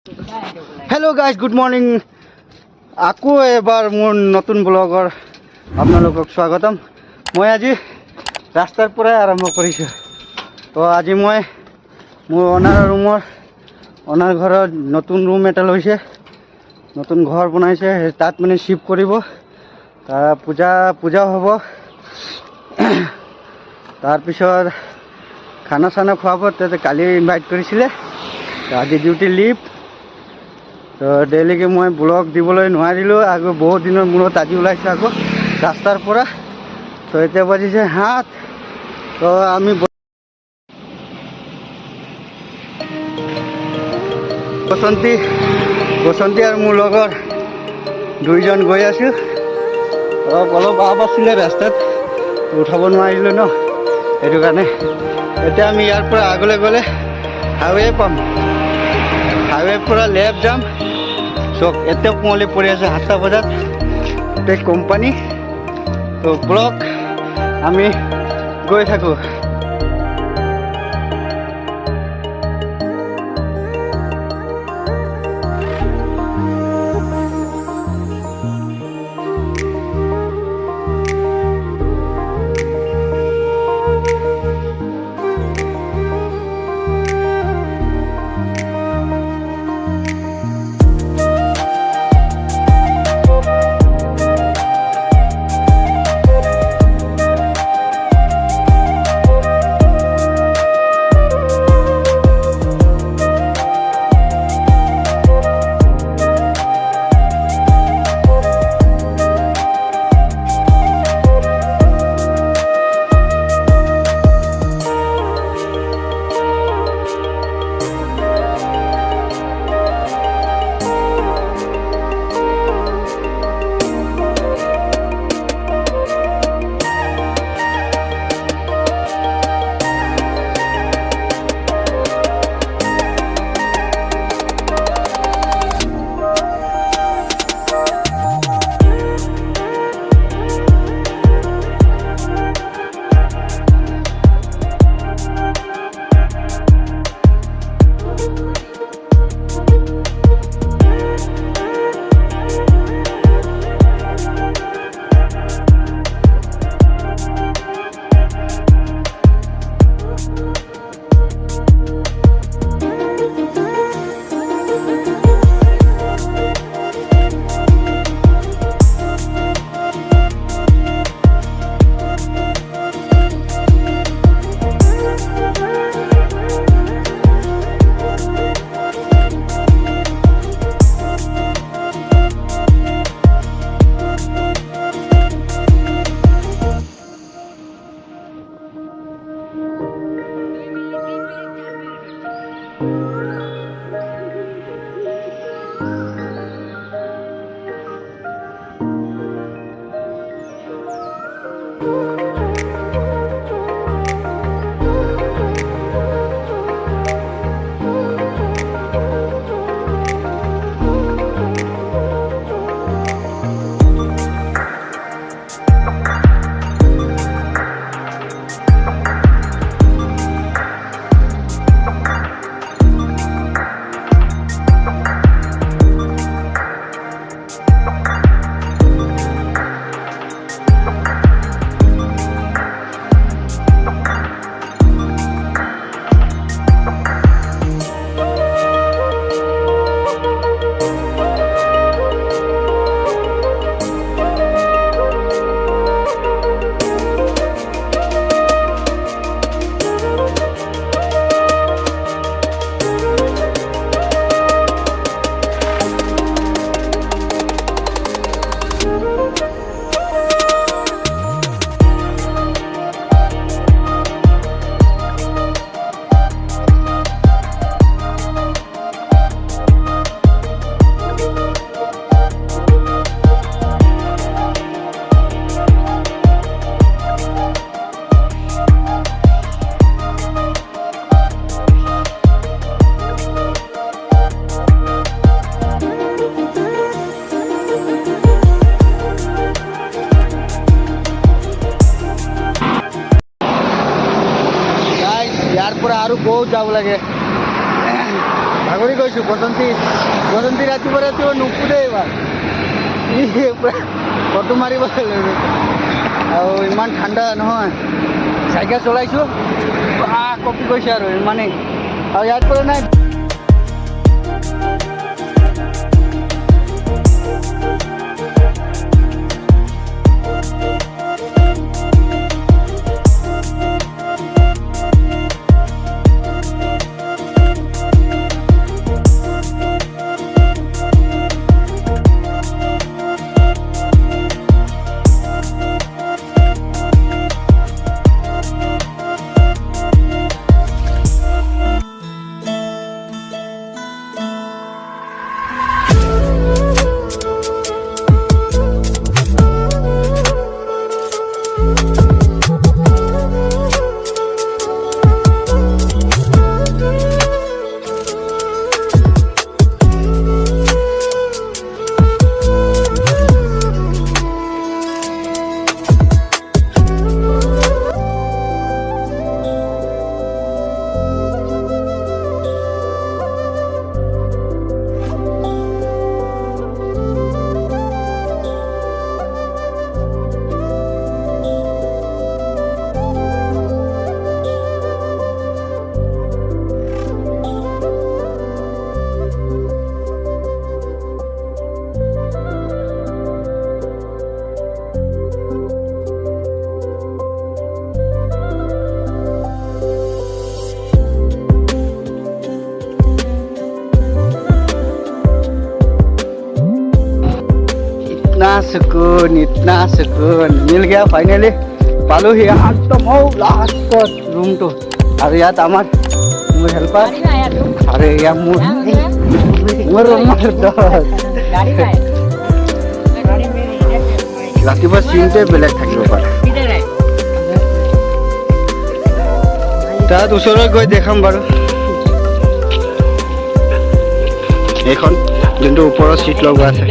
Hello guys good morning আকৌ এবাৰ মোৰ নতুন ব্লগৰ আপোনালোকক স্বাগতম মই আজি ৰাস্তাৰ পৰা আৰম্ভ কৰিছো তো আজি মই মোৰ অনাৰ ঘৰত নতুন ৰুম এটা লৈছে নতুন ঘৰ বনাইছে তাত মানে শিফট কৰিব তাৰ পূজা হ'ব তাৰ পিছত খানা চানা খুৱাব তাতে কালি ইনভাইট কৰিছিলে আজি ডিউটি লিভ তো ডেইলিকে মই ব্লগ দিবলৈ নোৱাৰিলোঁ আকৌ বহুত দিনৰ মূৰত আজি ওলাইছে আকৌ ৰাস্তাৰ পৰা তো এতিয়া বাজিছে 7 তো আমি বসন্তী আৰু মোৰ লগৰ দুইজন গৈ আছোঁ অলপ আপ আছিলে ৰাস্তাত উঠাব নোৱাৰিলোঁ ন সেইটো কাৰণে এতিয়া আমি ইয়াৰ পৰা আগলৈ গ'লে হাইৱে পাম হাইৱেৰ পৰা লেফ্ট যাম চক এতিয়া কুঁৱলী পৰি আছে 7টা বজাত টেক কোম্পানী তো ব্লক আমি গৈ থাকোঁ ইয়াৰ পৰা আৰু বহুত যাব লাগে ভাগৰি গৈছোঁ গৈছোঁ বসন্তী ৰাতিপুৱা ৰাতিপুৱা নুপুৰে এইবাৰ ফটো মাৰিব আৰু ইমান ঠাণ্ডা নহয় চাইকেল চলাইছোঁ কপি গৈছে আৰু ইমানেই আৰু ইয়াত পৰা নাই इतना सुकून मिल गया फाइनली पालो ही एकदम लास्ट रूम तो और यात आमार मोर हेल्पर अरे या मोर रातिपुवा सीनटे बेलेग থাকিব পাৰে তাত ওচৰত গৈ দেখাম বাৰু এখন যোনটো ওপৰৰ সিট লগোৱা আছে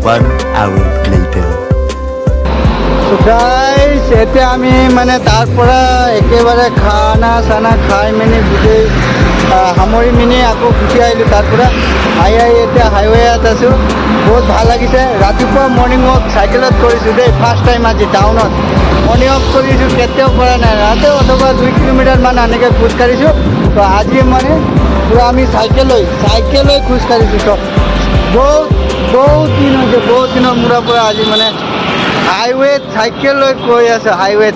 One hour later. So guys, এতে আমি মানে তাৰপৰে একেবাৰে খানা সানা খাই মেনে গুটে সামৰি মিনি আকৌ গুচি আহিলোঁ তাৰপৰে এতিয়া হাইৱেত আছোঁ বহুত ভাল লাগিছে ৰাতিপুৱা মৰ্ণিং ৱাক চাইকেলত কৰিছোঁ দেই ফাৰ্ষ্ট টাইম আজি টাউনত মৰ্ণিং ৱাক কৰিছোঁ কেতিয়াও কৰা নাই ৰাতি অথবা 2 কিলোমিটাৰমান এনেকৈ খোজকাঢ়িছোঁ তো আজি মানে পুৰা আমি চাইকেল লৈ খোজকাঢ়িছোঁ চব বহুত দিনৰ মূৰৰ পৰা আজি মানে হাইৱেত চাইকেল লৈ গৈ আছে হাইৱেত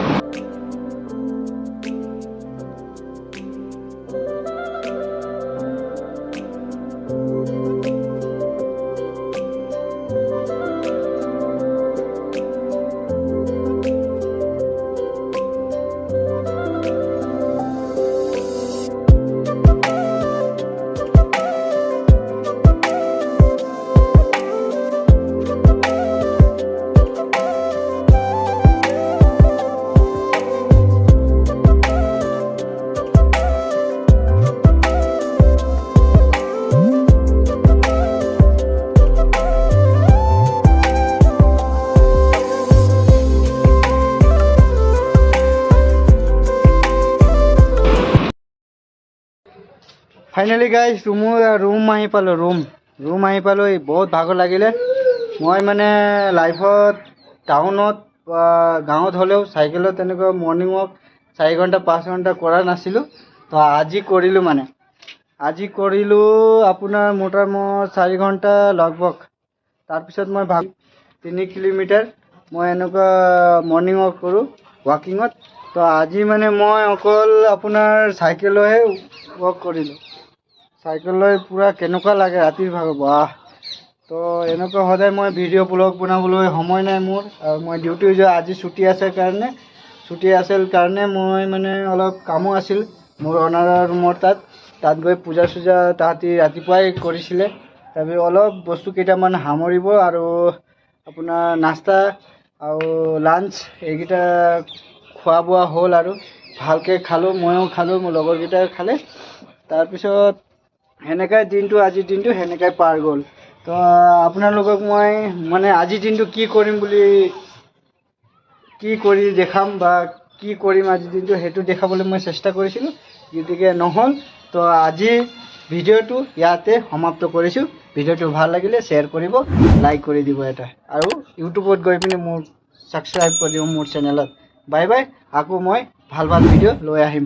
ফাইনেলি গাইজ ৰুম আহি পালোঁ ৰুম আহি পালোঁ বহুত ভাগৰ লাগিলে মই মানে লাইফত টাউনত বা গাঁৱত হ'লেও চাইকেলত তেনেকুৱা মৰ্ণিং ৱাক 4 ঘণ্টা 5 ঘণ্টা কৰা নাছিলোঁ তো আজি কৰিলোঁ আপোনাৰ মোটামুটি 4 ঘণ্টা লগভগ তাৰপিছত মই 3 কিলোমিটাৰ মই এনেকুৱা মৰ্ণিং ৱাক কৰোঁ ৱাকিঙত তো আজি মানে মই অকল আপোনাৰ চাইকেলহে ৱাক কৰিলোঁ চাইকেল লৈ পুৰা কেনেকুৱা লাগে ৰাতিৰ ভাগৰ বাহ তো এনেকুৱা সদায় মই ভিডিঅ' ব্লগ বনাবলৈ সময় নাই মোৰ আৰু মই ডিউটি যোৱা আজি ছুটি আছিল কাৰণে মই মানে অলপ কামো আছিল মোৰ অনাৰৰ ৰুমৰ তাত গৈ পূজা চূজা তাহাঁতি ৰাতিপুৱাই কৰিছিলে তাৰপিছত অলপ বস্তু কেইটামান সামৰিব আৰু আপোনাৰ নাস্তা আৰু লাঞ্চ এইকেইটা খোৱা বোৱা হ'ল আৰু ভালকৈ খালোঁ ময়ো খালোঁ মোৰ লগৰকেইটাই খালে তাৰপিছত সেনেকাই আজিৰ দিনটো সেনেকাই পাৰ গ'ল তো আপোনালোকক মই মানে আজিৰ দিনটো কি কৰি দেখাম বা কি কৰিম আজি দিনটো সেইটো দেখাবলৈ মই চেষ্টা কৰিছিলোঁ, গতিকে নহ'ল। তো আজি ভিডিঅ'টো ইয়াতে সমাপ্ত কৰিছোঁ। ভিডিঅ'টো ভাল লাগিলে শ্বেয়াৰ কৰিব, লাইক কৰি দিব এটা, আৰু ইউটিউবত গৈ পিনি মোৰ ছাবস্ক্ৰাইব কৰি দিব মোৰ চেনেলত। বাই বাই, আকৌ মই ভাল ভাল ভিডিঅ' লৈ আহিম।